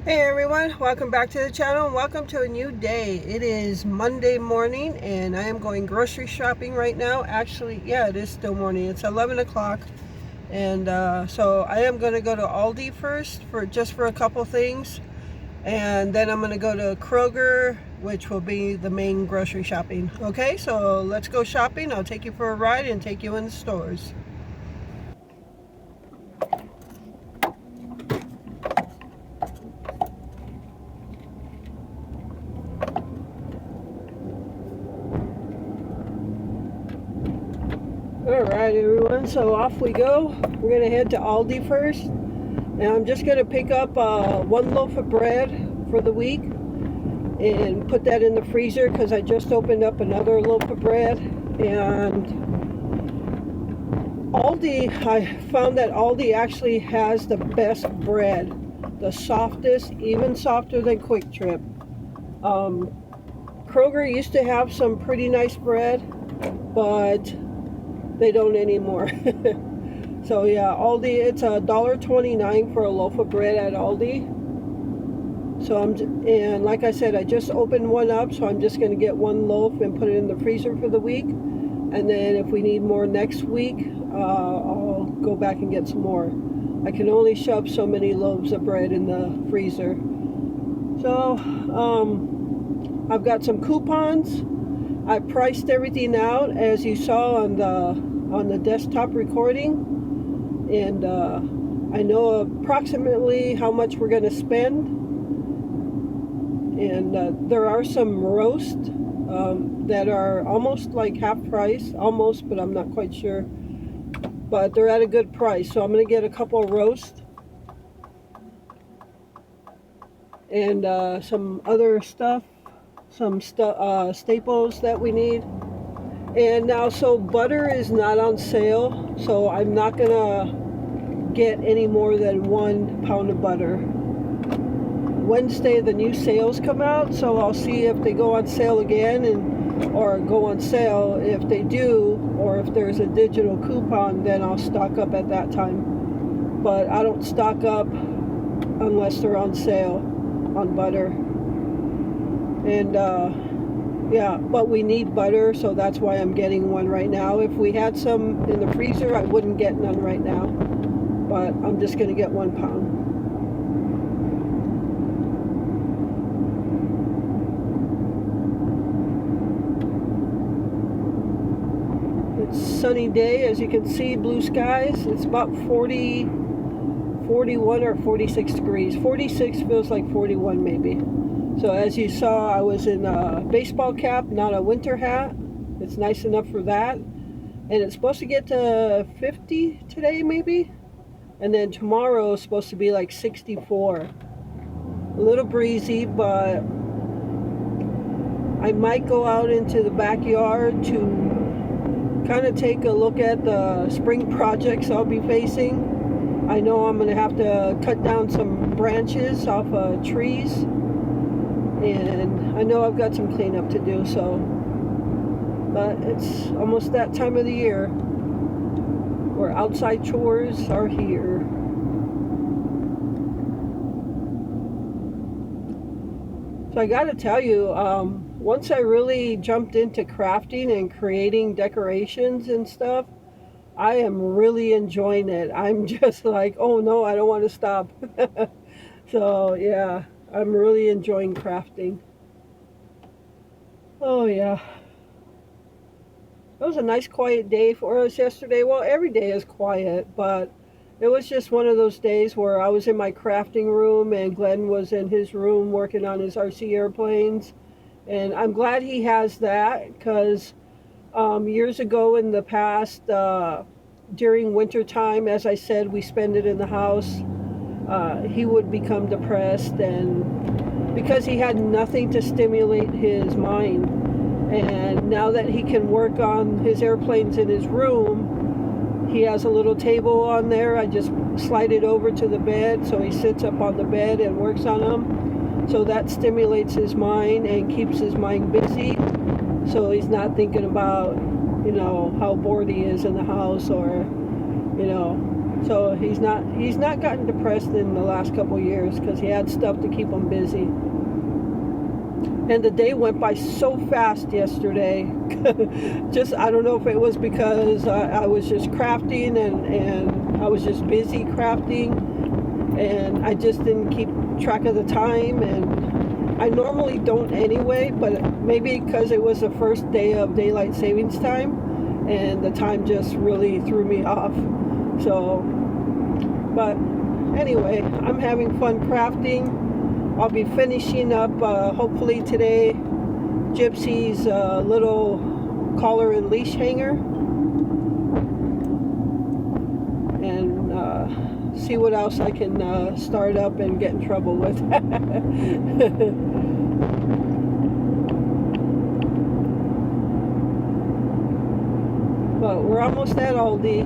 Hey everyone, welcome back to the channel and welcome to a new day. It is Monday morning and I am going grocery shopping right now. Actually, yeah, it is still morning. It's 11 o'clock and so I am going to go to Aldi first for just for a couple things, and then I'm going to go to Kroger, which will be the main grocery shopping. Okay, so let's go shopping. I'll take you for a ride and take you in the stores. Alright everyone, so off we go. We're going to head to Aldi first. And I'm just going to pick up one loaf of bread for the week and put that in the freezer because I just opened up another loaf of bread. And Aldi, I found that Aldi actually has the best bread. The softest, even softer than Quick Trip. Kroger used to have some pretty nice bread, but they don't anymore. So yeah, Aldi, it's $1.29 for a loaf of bread at Aldi. So and like I said, I just opened one up, so I'm just going to get one loaf and put it in the freezer for the week. And then if we need more next week, I'll go back and get some more. I can only shove so many loaves of bread in the freezer. So I've got some coupons. I priced everything out as you saw on the desktop recording. And I know approximately how much we're going to spend. And there are some roast that are almost like half price, almost, but I'm not quite sure. But they're at a good price, so I'm going to get a couple of roast and some other stuff, some staples that we need. And now, so butter is not on sale, so I'm not gonna get any more than 1 pound of butter. Wednesday the new sales come out, so I'll see if they go on sale again, or go on sale. If they do, or if there's a digital coupon, then I'll stock up at that time. But I don't stock up unless they're on sale on butter. And yeah, but we need butter, so that's why I'm getting one right now. If we had some in the freezer, I wouldn't get none right now. But I'm just going to get 1 pound. It's a sunny day, as you can see, blue skies. It's about 41 or 46 degrees. 46 feels like 41 maybe. So as you saw, I was in a baseball cap, not a winter hat. It's nice enough for that. And it's supposed to get to 50 today maybe. And then tomorrow is supposed to be like 64. A little breezy, but I might go out into the backyard to kind of take a look at the spring projects I'll be facing. I know I'm going to have to cut down some branches off of trees. And I know I've got some cleanup to do, so, but it's almost that time of the year where outside chores are here. So I gotta tell you, once I really jumped into crafting and creating decorations and stuff, I am really enjoying it. I'm just like, oh no, I don't want to stop. So yeah, I'm really enjoying crafting. Oh yeah. It was a nice quiet day for us yesterday. Well, every day is quiet, but it was just one of those days where I was in my crafting room and Glenn was in his room working on his RC airplanes. And I'm glad he has that because years ago in the past, during winter time, as I said, we spend it in the house. He would become depressed, and because he had nothing to stimulate his mind. And now that he can work on his airplanes in his room, he has a little table on there. I just slide it over to the bed, so he sits up on the bed and works on them. So that stimulates his mind and keeps his mind busy, so he's not thinking about, how bored he is in the house, or, So he's not gotten depressed in the last couple of years because he had stuff to keep him busy. And the day went by so fast yesterday. Just, I don't know if it was because I was just crafting and I was just busy crafting and I just didn't keep track of the time, and I normally don't anyway, but maybe because it was the first day of daylight savings time and the time just really threw me off. So, but anyway, I'm having fun crafting. I'll be finishing up hopefully today Gypsy's little collar and leash hanger, and see what else I can start up and get in trouble with. But we're almost at Aldi.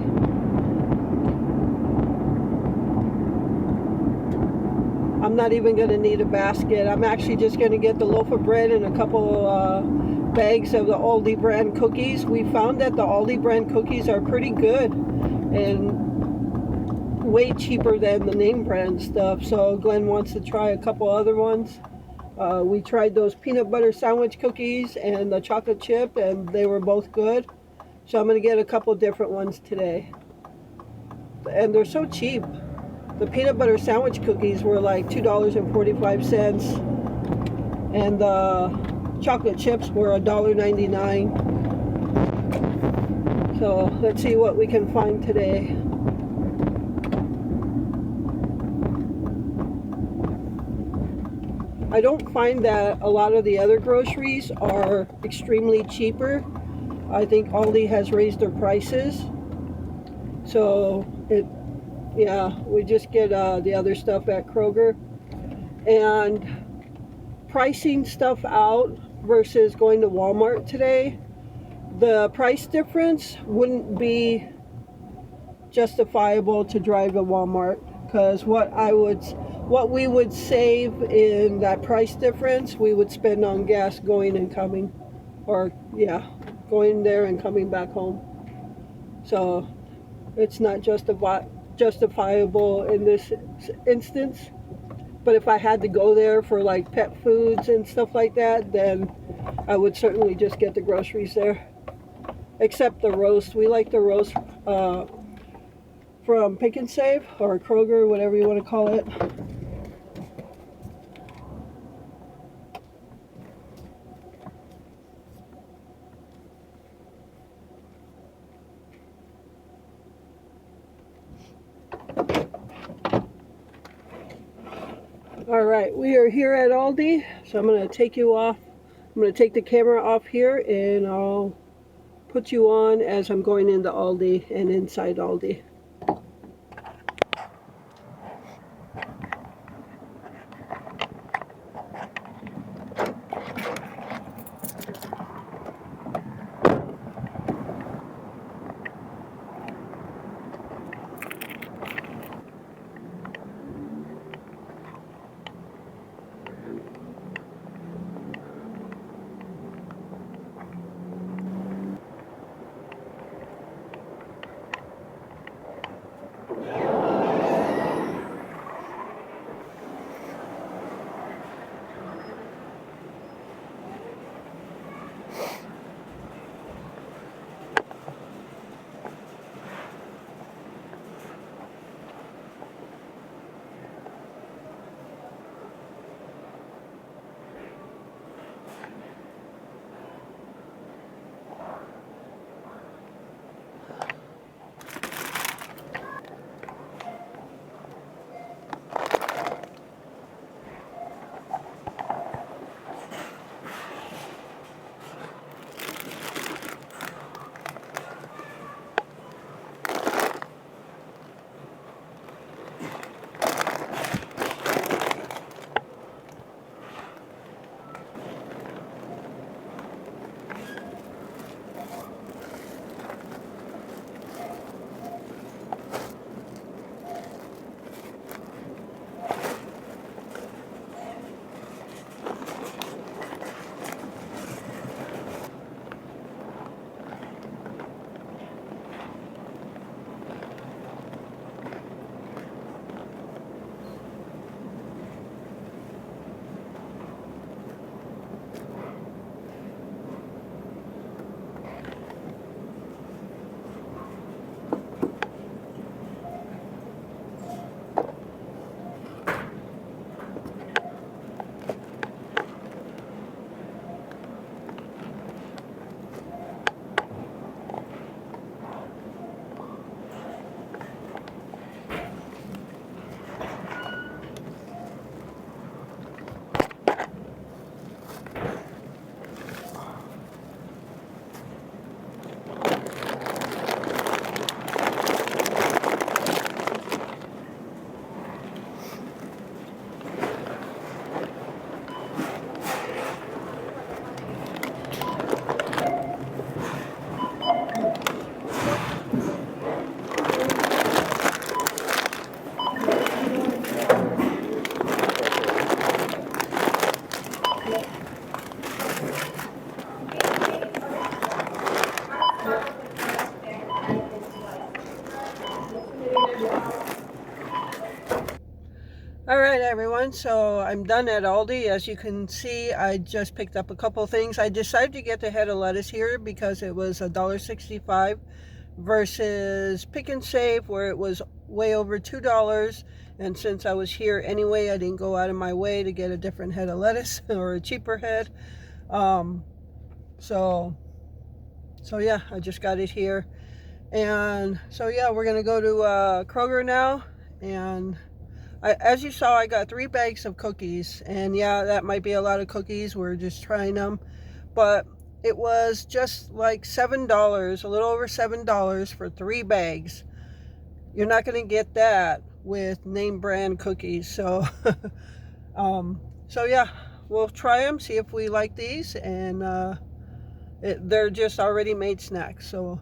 I'm not even going to need a basket. I'm actually just going to get the loaf of bread and a couple bags of the Aldi brand cookies. We found that the Aldi brand cookies are pretty good and way cheaper than the name brand stuff. So Glenn wants to try a couple other ones. We tried those peanut butter sandwich cookies and the chocolate chip, and they were both good. So I'm going to get a couple different ones today. And they're so cheap. The peanut butter sandwich cookies were like $2.45, and the chocolate chips were $1.99. So let's see what we can find today. I don't find that a lot of the other groceries are extremely cheaper. I think Aldi has raised their prices. So we just get the other stuff at Kroger. And pricing stuff out versus going to Walmart today, the price difference wouldn't be justifiable to drive to Walmart, because what we would save in that price difference, we would spend on gas going and coming, or going there and coming back home. So it's not justifiable in this instance. But if I had to go there for like pet foods and stuff like that, then I would certainly just get the groceries there. Except the roast. We like the roast from Pick and Save or Kroger, whatever you want to call it. All right, we are here at Aldi, so I'm going to take you off. I'm going to take the camera off here, and I'll put you on as I'm going into Aldi and inside Aldi. everyone, so I'm done at Aldi. As you can see, I just picked up a couple things. I decided to get the head of lettuce here because it was $1.65 versus Pick and Save where it was way over $2. And since I was here anyway, I didn't go out of my way to get a different head of lettuce or a cheaper head. So yeah, I just got it here. And so yeah, we're gonna go to Kroger now. And as you saw, I got 3 bags of cookies, and yeah, that might be a lot of cookies. We're just trying them, but it was just like $7, a little over $7 for 3 bags. You're not going to get that with name brand cookies. So, so yeah, we'll try them, see if we like these, and they're just already made snacks. So,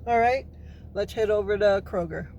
all right, let's head over to Kroger.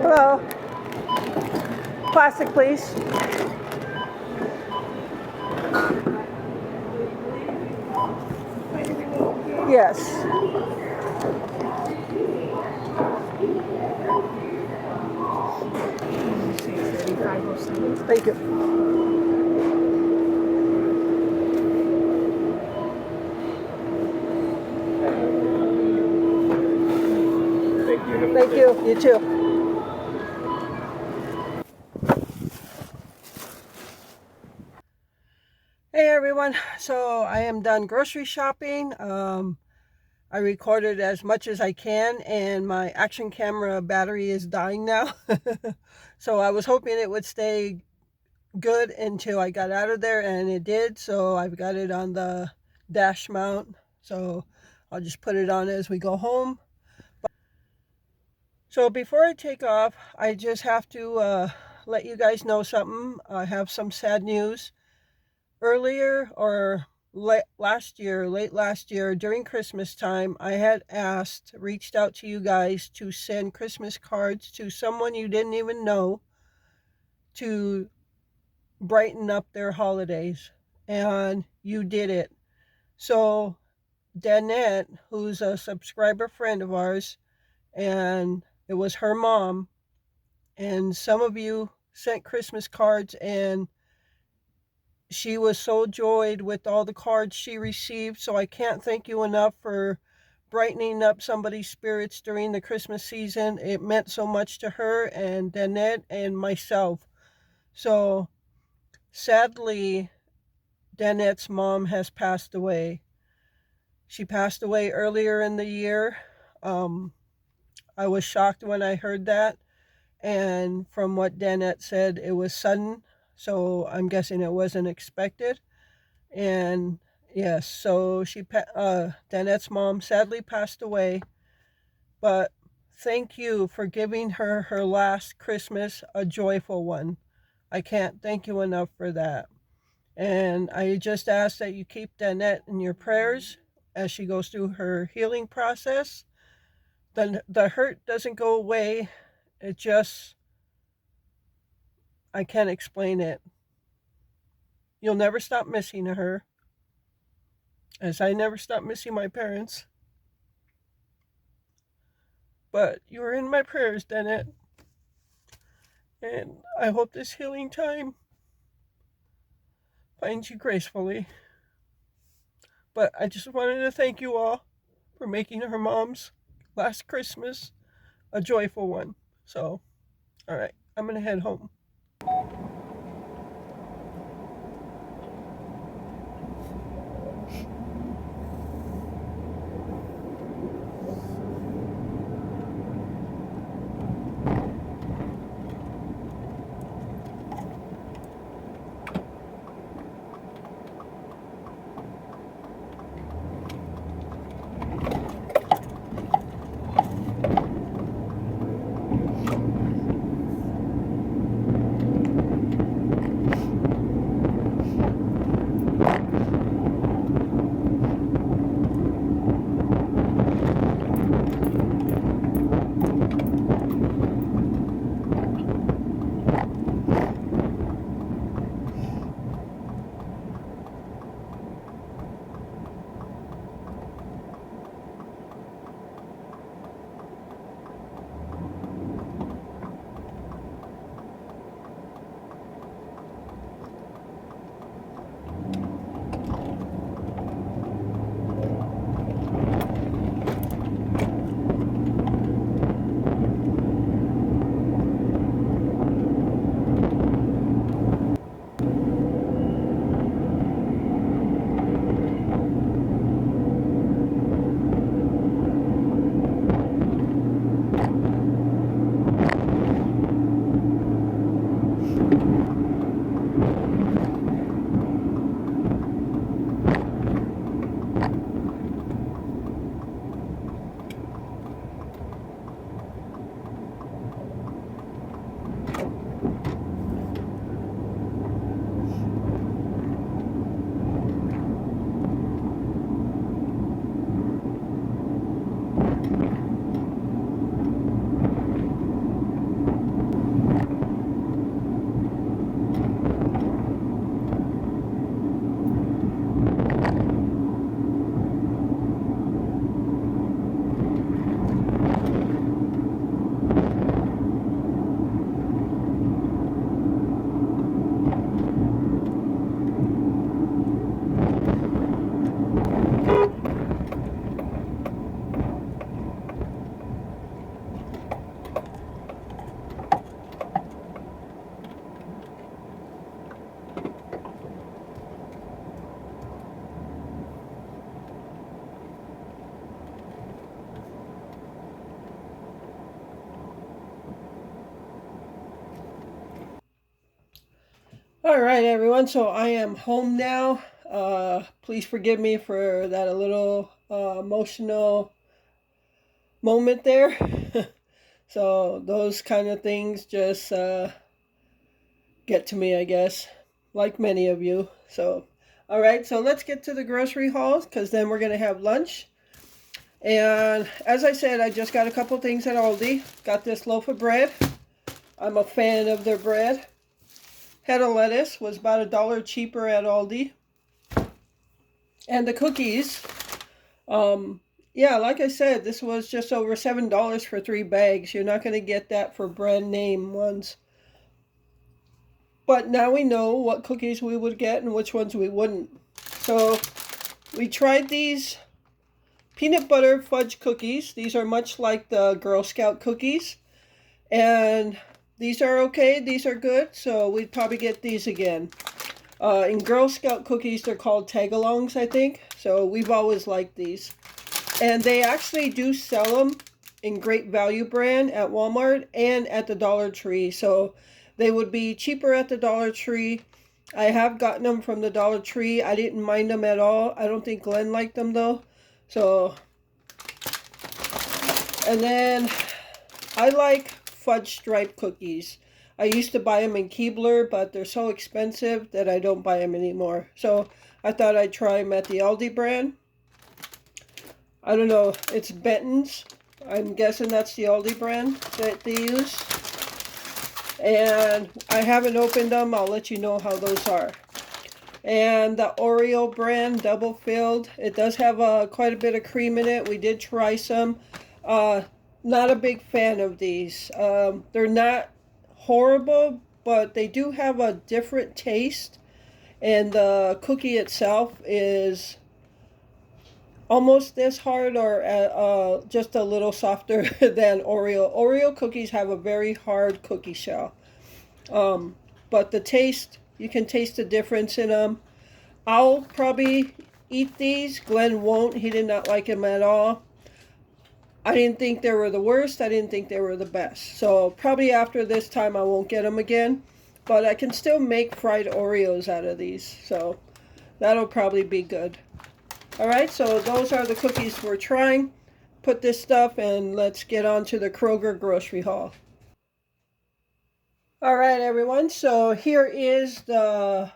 Hello. Plastic, please. Yes. Thank you. Thank you. You too. Hey everyone. So I am done grocery shopping. I recorded as much as I can, and my action camera battery is dying now. So I was hoping it would stay good until I got out of there, and it did. So I've got it on the dash mount. So I'll just put it on as we go home. So before I take off, I just have to let you guys know something. I have some sad news. Earlier or late last year, during Christmas time, I had reached out to you guys to send Christmas cards to someone you didn't even know to brighten up their holidays. And you did it. So Danette, who's a subscriber friend of ours, and it was her mom, and some of you sent Christmas cards, and she was so joyed with all the cards she received. So I can't thank you enough for brightening up somebody's spirits during the Christmas season. It meant so much to her and Danette and myself. So sadly, Danette's mom has passed away. She passed away earlier in the year. Um, I was shocked when I heard that. And from what Danette said, it was sudden. So I'm guessing it wasn't expected. And yes, so Danette's mom sadly passed away. But thank you for giving her her last Christmas a joyful one. I can't thank you enough for that. And I just ask that you keep Danette in your prayers as she goes through her healing process. The hurt doesn't go away. It just, I can't explain it. You'll never stop missing her, as I never stopped missing my parents. But you are in my prayers, Danette. And I hope this healing time finds you gracefully. But I just wanted to thank you all for making her mom's last Christmas a joyful one. So, all right, I'm going to head home. All right, everyone. So I am home now. Please forgive me for that a little emotional moment there. So those kind of things just get to me, I guess, like many of you. So, all right. So let's get to the grocery haul because then we're gonna have lunch. And as I said, I just got a couple things at Aldi. Got this loaf of bread. I'm a fan of their bread. Head of lettuce was about $1 cheaper at Aldi. And the cookies, yeah, like I said, this was just over $7 for 3 bags. You're not going to get that for brand name ones. But now we know what cookies we would get and which ones we wouldn't. So we tried these peanut butter fudge cookies. These are much like the Girl Scout cookies. And these are okay. These are good. So we'd probably get these again. In Girl Scout cookies, they're called tagalongs, I think. So we've always liked these. And they actually do sell them in Great Value brand at Walmart and at the Dollar Tree. So they would be cheaper at the Dollar Tree. I have gotten them from the Dollar Tree. I didn't mind them at all. I don't think Glenn liked them though. So, and then I like fudge stripe cookies. I used to buy them in Keebler, but they're so expensive that I don't buy them anymore. So I thought I'd try them at the Aldi brand. I don't know, it's Benton's. I'm guessing that's the Aldi brand that they use. And I haven't opened them. I'll let you know how those are. And the Oreo brand, double filled. It does have quite a bit of cream in it. We did try some. Not a big fan of these. They're not horrible, but they do have a different taste. And the cookie itself is almost as hard or just a little softer than Oreo. Oreo cookies have a very hard cookie shell. But the taste, you can taste the difference in them. I'll probably eat these. Glenn won't. He did not like them at all. I didn't think they were the worst. I didn't think they were the best. So probably after this time I won't get them again. But I can still make fried Oreos out of these. So that'll probably be good. Alright, so those are the cookies we're trying. Put this stuff and let's get on to the Kroger grocery haul. Alright everyone, so here is the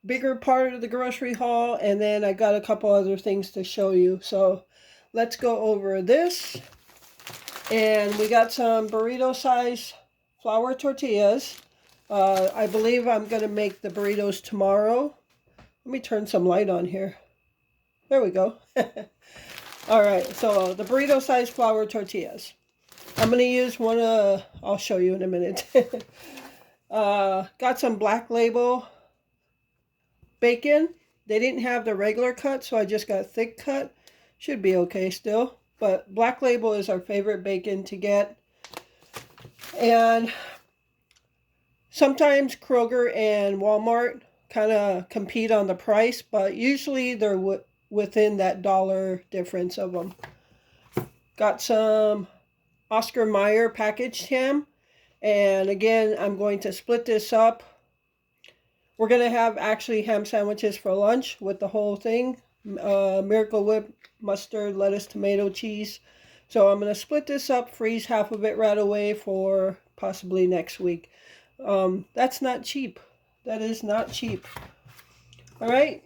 bigger part of the grocery haul, and then I got a couple other things to show you. So let's go over this. And we got some burrito size flour tortillas. I believe I'm going to make the burritos tomorrow. Let me turn some light on here. There we go. Alright, so the burrito size flour tortillas. I'm going to use one I'll show you in a minute. Got some Black Label bacon. They didn't have the regular cut, so I just got thick cut. Should be okay still. But Black Label is our favorite bacon to get. And sometimes Kroger and Walmart kind of compete on the price, but usually they're within that dollar difference of them. Got some Oscar Mayer packaged ham. And again, I'm going to split this up. We're going to have actually ham sandwiches for lunch with the whole thing. Miracle Whip, mustard, lettuce, tomato, cheese. So I'm going to split this up, freeze half of it right away for possibly next week. That's not cheap. That is not cheap. All right.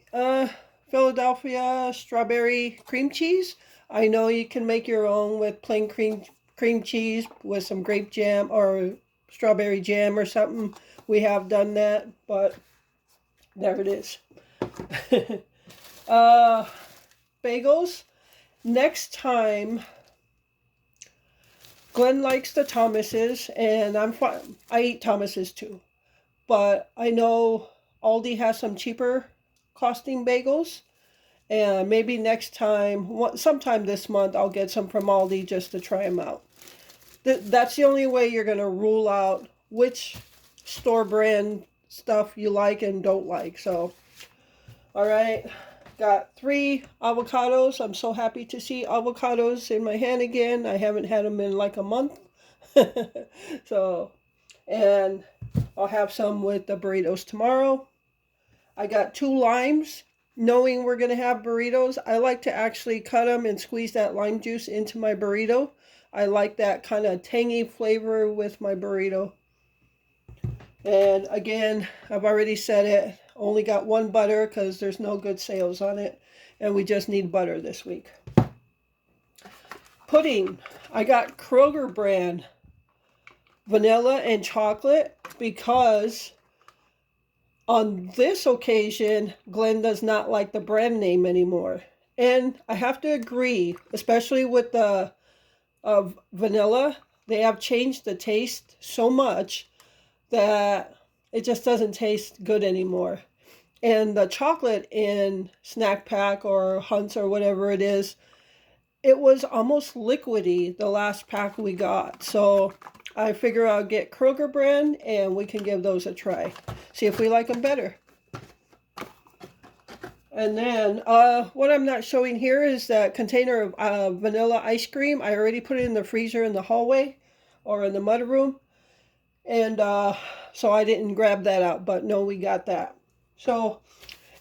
Philadelphia strawberry cream cheese. I know you can make your own with plain cream cheese with some grape jam or strawberry jam or something. We have done that, but there it is. Bagels. Next time, Glenn likes the Thomas's, and I'm fine. I eat Thomas's too, but I know Aldi has some cheaper costing bagels, and maybe next time, sometime this month, I'll get some from Aldi just to try them out. That's the only way you're going to rule out which store brand stuff you like and don't like. So, all right, got 3 avocados. I'm so happy to see avocados in my hand again. I haven't had them in like a month. So, and I'll have some with the burritos tomorrow. I got 2 limes. Knowing we're going to have burritos, I like to actually cut them and squeeze that lime juice into my burrito. I like that kind of tangy flavor with my burrito. And again, I've already said it, only got 1 butter because there's no good sales on it. And we just need butter this week. Pudding. I got Kroger brand vanilla and chocolate because on this occasion, Glenn does not like the brand name anymore. And I have to agree, especially with the vanilla, they have changed the taste so much that it just doesn't taste good anymore. And the chocolate in Snack Pack or Hunt's or whatever it is, it was almost liquidy the last pack we got. So I figure I'll get Kroger brand and we can give those a try. See if we like them better. And then what I'm not showing here is that container of vanilla ice cream. I already put it in the freezer in the hallway or in the mud room. And so I didn't grab that out, but no, we got that. So,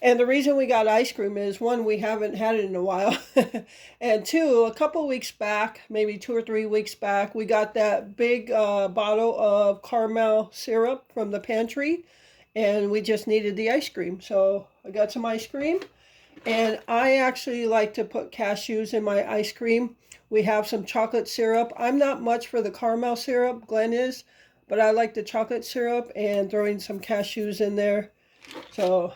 and the reason we got ice cream is one, we haven't had it in a while. And two, a couple weeks back, maybe 2 or 3 weeks back, we got that big bottle of caramel syrup from the pantry. And we just needed the ice cream. So I got some ice cream. And I actually like to put cashews in my ice cream. We have some chocolate syrup. I'm not much for the caramel syrup, Glenn is, but I like the chocolate syrup and throwing some cashews in there. So,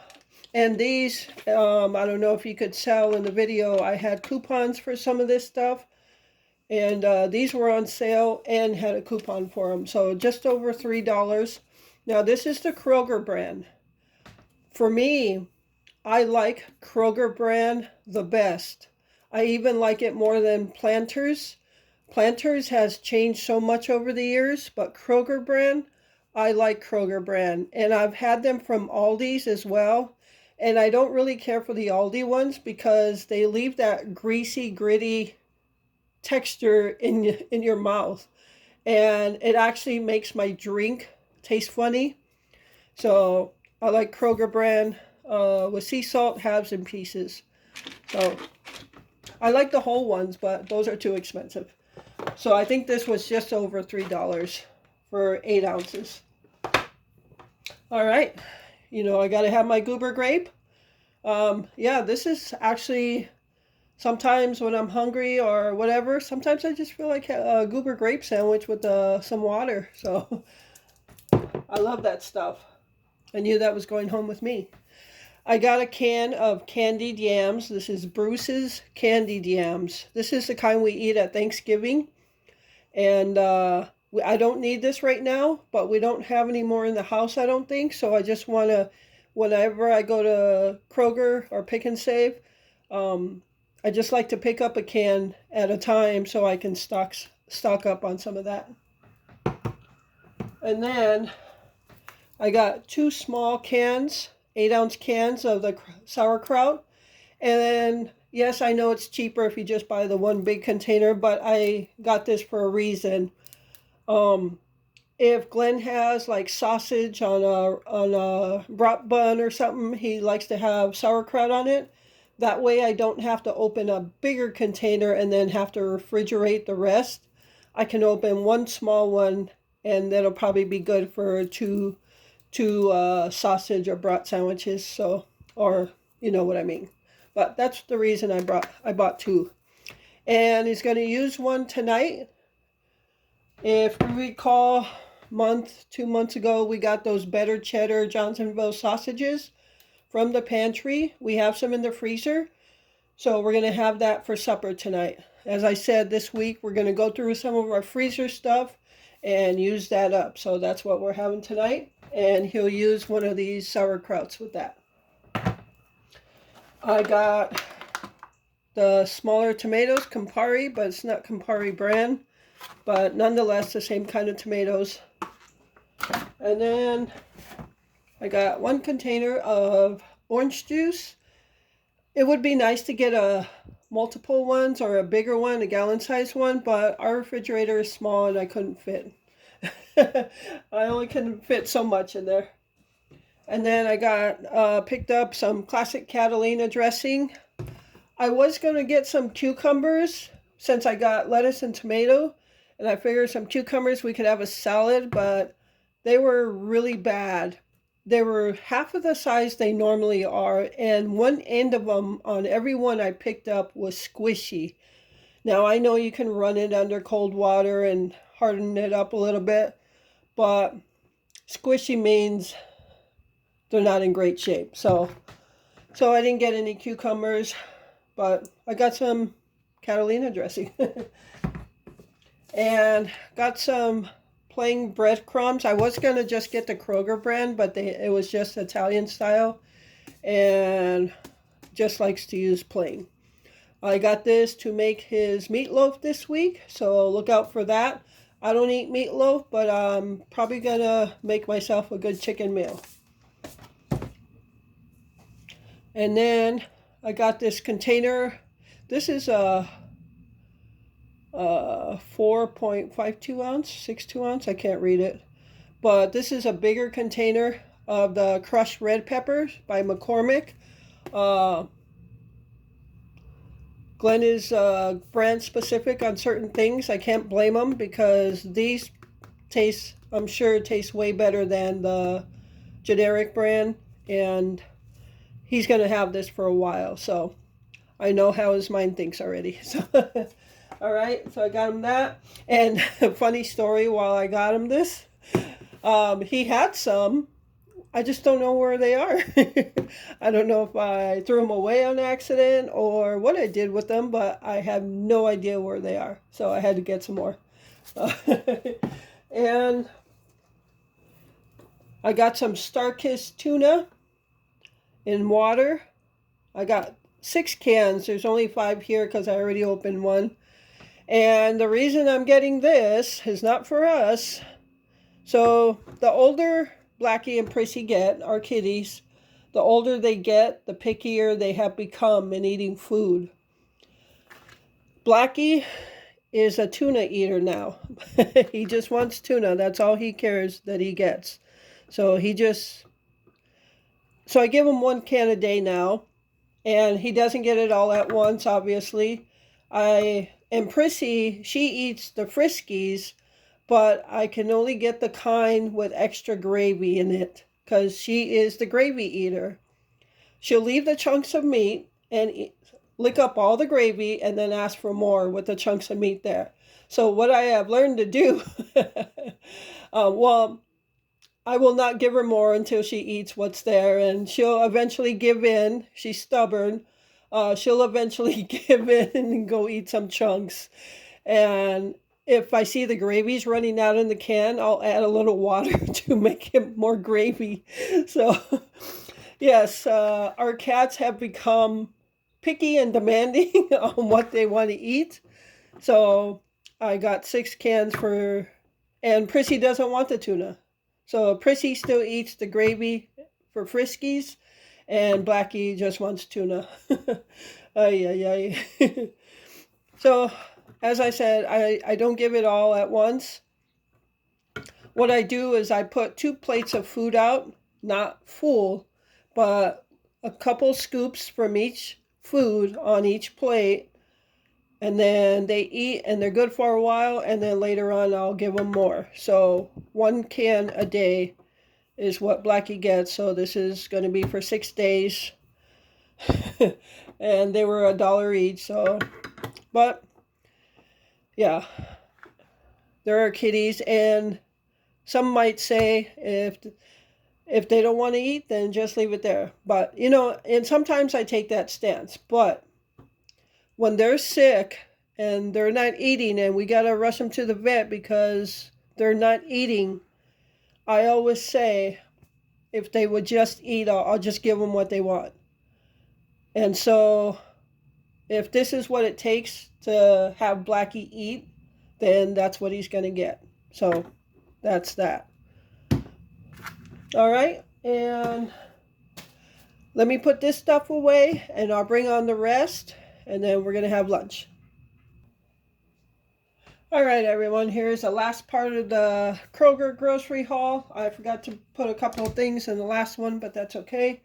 and these, I don't know if you could tell in the video, I had coupons for some of this stuff. And these were on sale and had a coupon for them. So just over $3. Now this is the Kroger brand. For me, I like Kroger brand the best. I even like it more than Planters. Planters has changed so much over the years, but Kroger brand, I like Kroger brand. And I've had them from Aldi's as well. And I don't really care for the Aldi ones because they leave that greasy, gritty texture in your mouth. And it actually makes my drink taste funny. So I like Kroger brand with sea salt, halves, and pieces. So I like the whole ones, but those are too expensive. So I think this was just over $3 for 8 ounces. All right. You know, I got to have my goober grape. Yeah, this is actually sometimes when I'm hungry or whatever, sometimes I just feel like a goober grape sandwich with some water. So I love that stuff. I knew that was going home with me. I got a can of candied yams. This is Bruce's candied yams. This is the kind we eat at Thanksgiving. And I don't need this right now, but we don't have any more in the house, I don't think. So I just want to, whenever I go to Kroger or Pick and Save, I just like to pick up a can at a time so I can stock up on some of that. And then I got 2 small cans, 8-ounce cans of the sauerkraut. And then, yes, I know it's cheaper if you just buy the one big container, but I got this for a reason. If Glenn has like sausage on a brat bun or something, he likes to have sauerkraut on it. That way I don't have to open a bigger container and then have to refrigerate the rest. I can open one small one and that'll probably be good for two sausage or brat sandwiches. So, or you know what I mean. But that's the reason I bought 2. And he's going to use one tonight. If you recall, 2 months ago, we got those better cheddar Johnsonville sausages from the pantry. We have some in the freezer. So we're going to have that for supper tonight. As I said, this week we're going to go through some of our freezer stuff and use that up. So that's what we're having tonight. And he'll use one of these sauerkrauts with that. I got the smaller tomatoes, Campari, but it's not Campari brand. But nonetheless, the same kind of tomatoes. And then I got 1 container of orange juice. It would be nice to get a multiple ones or a bigger one, a gallon-sized one, but our refrigerator is small and I couldn't fit. I only can fit so much in there. And then I got picked up some classic Catalina dressing. I was going to get some cucumbers since I got lettuce and tomato. And I figured some cucumbers we could have a salad, but they were really bad. They were half of the size they normally are. And one end of them on every one I picked up was squishy. Now I know you can run it under cold water and harden it up a little bit. But squishy means they're not in great shape. So I didn't get any cucumbers, but I got some Catalina dressing. And got some plain breadcrumbs. I was going to just get the Kroger brand, but it was just Italian style. And just likes to use plain. I got this to make his meatloaf this week, so look out for that. I don't eat meatloaf, but I'm probably gonna make myself a good chicken meal. And then I got this container. This is a 4.52 ounce, 6.2 ounce. I can't read it. But this is a bigger container of the crushed red peppers by McCormick. Uh, Glenn is brand specific on certain things. I can't blame him because these taste, I'm sure, taste way better than the generic brand. And he's going to have this for a while. So I know how his mind thinks already. So, all right. So I got him that. And a funny story while I got him this, he had some. I just don't know where they are. I don't know if I threw them away on accident or what I did with them, but I have no idea where they are. So I had to get some more. And I got some Starkist tuna in water. I got 6 cans. There's only 5 here because I already opened one. And the reason I'm getting this is not for us. So the older Blackie and Prissy get, our kitties, the older they get, the pickier they have become in eating food. Blackie is a tuna eater now. He just wants tuna. That's all he cares that he gets. So I give him 1 can a day now. And he doesn't get it all at once, obviously. And Prissy, she eats the Friskies, but I can only get the kind with extra gravy in it because she is the gravy eater. She'll leave the chunks of meat and lick up all the gravy and then ask for more with the chunks of meat there. So what I have learned to do, well, I will not give her more until she eats what's there, and she'll eventually give in. She's stubborn. She'll eventually give in and go eat some chunks. And if I see the gravy's running out in the can, I'll add a little water to make it more gravy. So, yes, our cats have become picky and demanding on what they want to eat. So I got 6 cans and Prissy doesn't want the tuna. So Prissy still eats the gravy for Friskies, and Blackie just wants tuna. Ay, ay, ay. So, as I said, I don't give it all at once. What I do is I put 2 plates of food out, not full, but a couple scoops from each food on each plate. And then they eat and they're good for a while, and then later on I'll give them more. So 1 can a day is what Blackie gets. So this is going to be for 6 days. And they were $1 each. So, but yeah, there are kitties, and some might say if they don't want to eat, then just leave it there. But and sometimes I take that stance. But when they're sick and they're not eating and we got to rush them to the vet because they're not eating, I always say, if they would just eat, I'll just give them what they want. And so if this is what it takes to have Blackie eat, then that's what he's going to get. So that's that. All right. And let me put this stuff away and I'll bring on the rest, and then we're going to have lunch. All right, everyone, here's the last part of the Kroger grocery haul. I forgot to put a couple of things in the last one, but that's okay.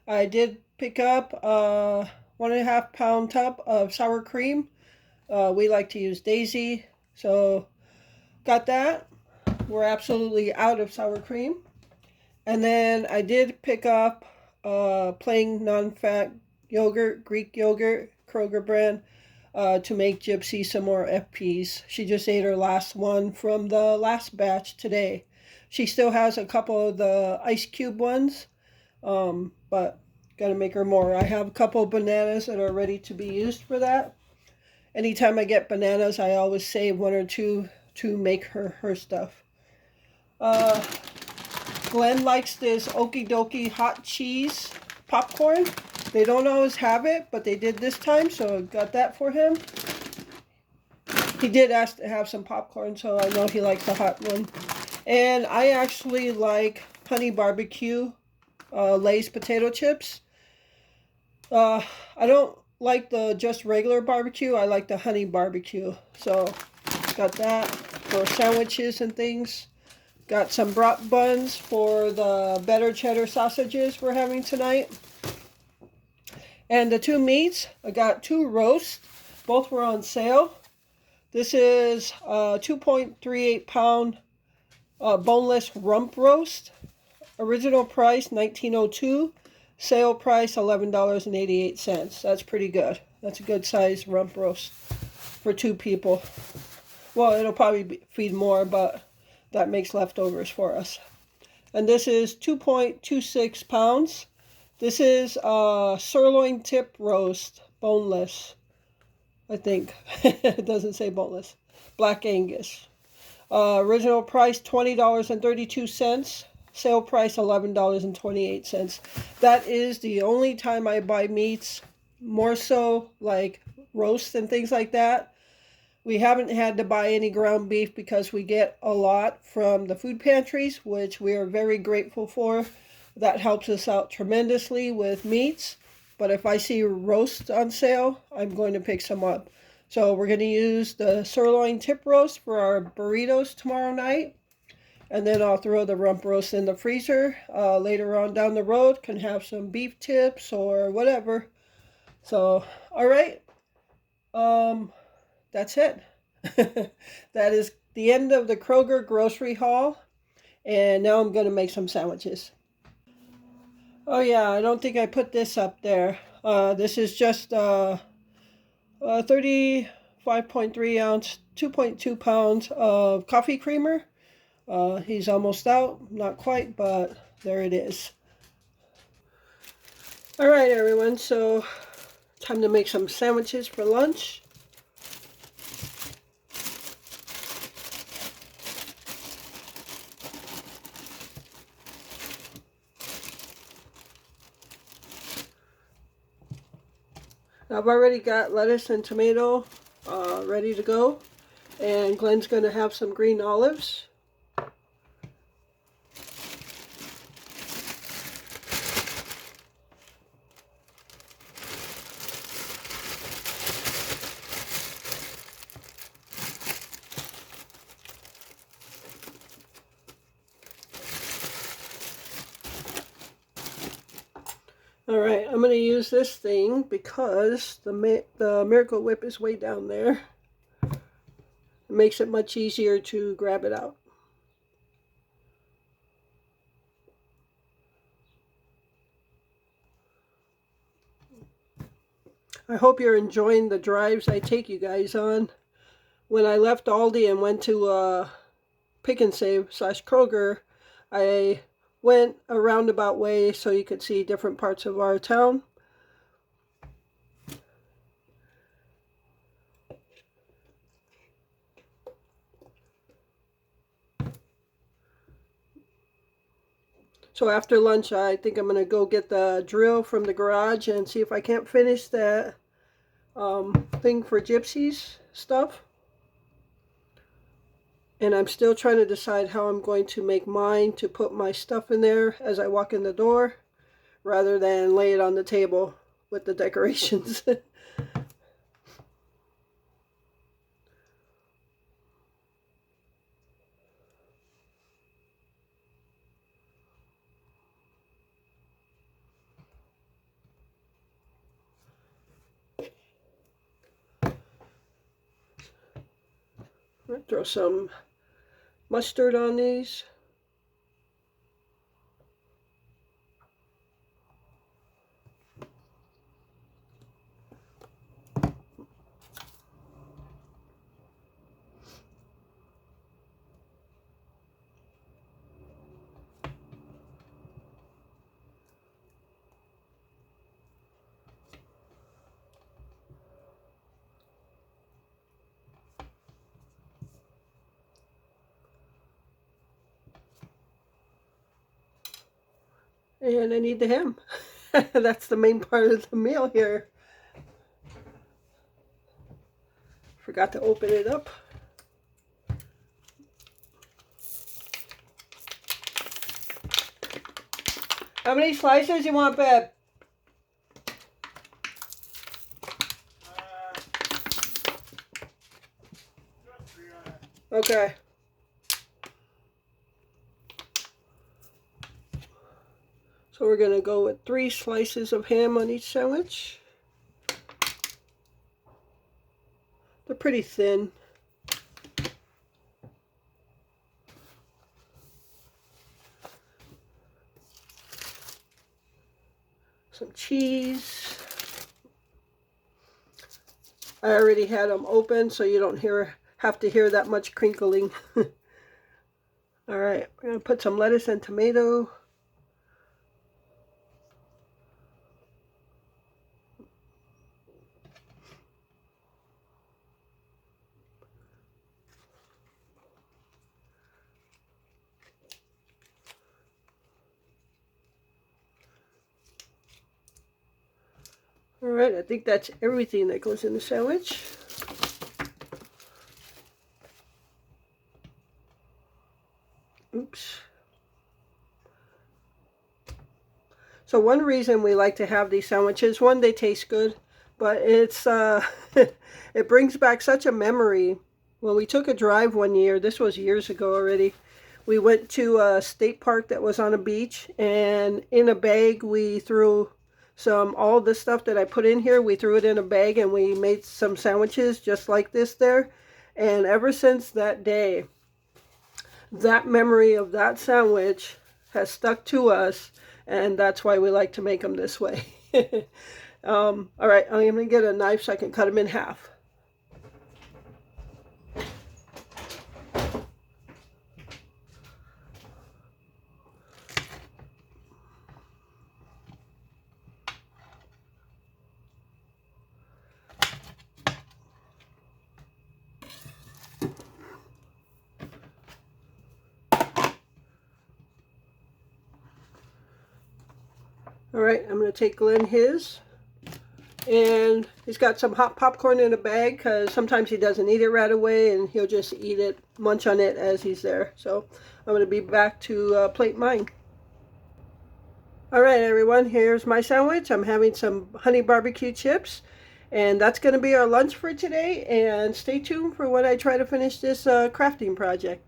I did pick up a 1.5 pound tub of sour cream. We like to use Daisy, so got that. We're absolutely out of sour cream. And then I did pick up plain non-fat yogurt, Greek yogurt, Kroger brand, to make Gypsy some more FPs. She just ate her last one from the last batch today. She still has a couple of the ice cube ones, but got to make her more. I have a couple of bananas that are ready to be used for that. Anytime I get bananas, I always save 1 or 2 to make her stuff. Glenn likes this Okie Dokie hot cheese popcorn. They don't always have it, but they did this time, so I got that for him. He did ask to have some popcorn, so I know he likes the hot one. And I actually like honey barbecue Lay's potato chips. I don't like the just regular barbecue. I like the honey barbecue. So got that for sandwiches and things. Got some brat buns for the better cheddar sausages we're having tonight. And the two meats, I got two roasts. Both were on sale. This is a 2.38 pound boneless rump roast. Original price $19.02. Sale price $11.88. That's pretty good. That's a good size rump roast for two people. Well, it'll probably feed more, but that makes leftovers for us. And this is 2.26 pounds. This is a sirloin tip roast, boneless, I think. It doesn't say boneless. Black Angus. Original price $20.32. Sale price $11.28. That is the only time I buy meats, more so like roasts and things like that. We haven't had to buy any ground beef because we get a lot from the food pantries, which we are very grateful for. That helps us out tremendously with meats. But if I see roasts on sale, I'm going to pick some up. So we're going to use the sirloin tip roast for our burritos tomorrow night. And then I'll throw the rump roast in the freezer. Later on down the road, can have some beef tips or whatever. So, all right. That's it. That is the end of the Kroger grocery haul. And now I'm going to make some sandwiches. Oh yeah, I don't think I put this up there. This is just 35.3 ounce, 2.2 pounds of coffee creamer. He's almost out, not quite, but there it is. All right, everyone, so time to make some sandwiches for lunch. I've already got lettuce and tomato ready to go, and Glenn's going to have some green olives. All right, I'm going to use this thing because the Miracle Whip is way down there. It makes it much easier to grab it out. I hope you're enjoying the drives I take you guys on. When I left Aldi and went to Pick and Save / Kroger, I went a roundabout way so you could see different parts of our town. So after lunch, I think I'm going to go get the drill from the garage and see if I can't finish that thing for Gypsy's stuff. And I'm still trying to decide how I'm going to make mine to put my stuff in there as I walk in the door, rather than lay it on the table with the decorations. Throw some mustard on these. And I need the ham. That's the main part of the meal here. Forgot to open it up. How many slices you want, babe? Okay. So we're going to go with 3 slices of ham on each sandwich. They're pretty thin. Some cheese. I already had them open so you don't have to hear that much crinkling. All right, we're going to put some lettuce and tomato. All right, I think that's everything that goes in the sandwich. Oops. So one reason we like to have these sandwiches, one, they taste good, but it's it brings back such a memory. When we took a drive one year, this was years ago already, we went to a state park that was on a beach, and in a bag we threw all the stuff that I put in here, we threw it in a bag and we made some sandwiches just like this there. And ever since that day, that memory of that sandwich has stuck to us, and that's why we like to make them this way. All right, I'm going to get a knife so I can cut them in half. All right, I'm going to take Glenn his, and he's got some hot popcorn in a bag because sometimes he doesn't eat it right away and he'll just eat it, munch on it as he's there. So I'm going to be back to plate mine. All right, everyone, here's my sandwich. I'm having some honey barbecue chips, and that's going to be our lunch for today. And stay tuned for when I try to finish this crafting project.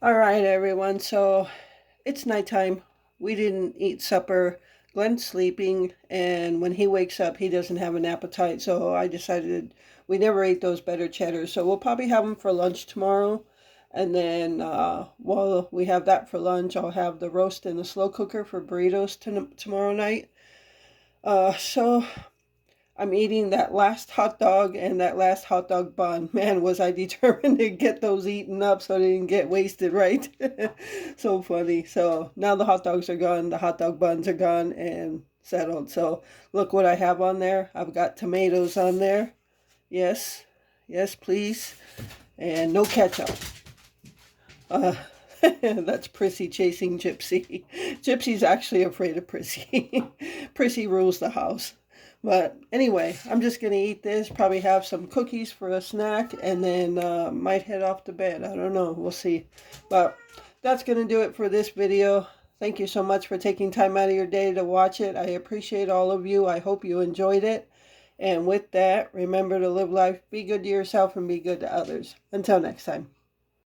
All right, everyone, so it's nighttime. We didn't eat supper. Glenn's sleeping, and when he wakes up, he doesn't have an appetite. So I decided we never ate those better cheddars. So we'll probably have them for lunch tomorrow. And then while we have that for lunch, I'll have the roast in the slow cooker for burritos tomorrow night. So I'm eating that last hot dog and that last hot dog bun. Man, was I determined to get those eaten up so they didn't get wasted, right? So funny. So now the hot dogs are gone, the hot dog buns are gone and settled. So look what I have on there. I've got tomatoes on there. Yes, yes, please. And no ketchup. Uh, that's Prissy chasing Gypsy. Gypsy's actually afraid of Prissy. Prissy rules the house. But anyway, I'm just going to eat this, probably have some cookies for a snack, and then might head off to bed. I don't know. We'll see. But that's going to do it for this video. Thank you so much for taking time out of your day to watch it. I appreciate all of you. I hope you enjoyed it. And with that, remember to live life, be good to yourself, and be good to others. Until next time.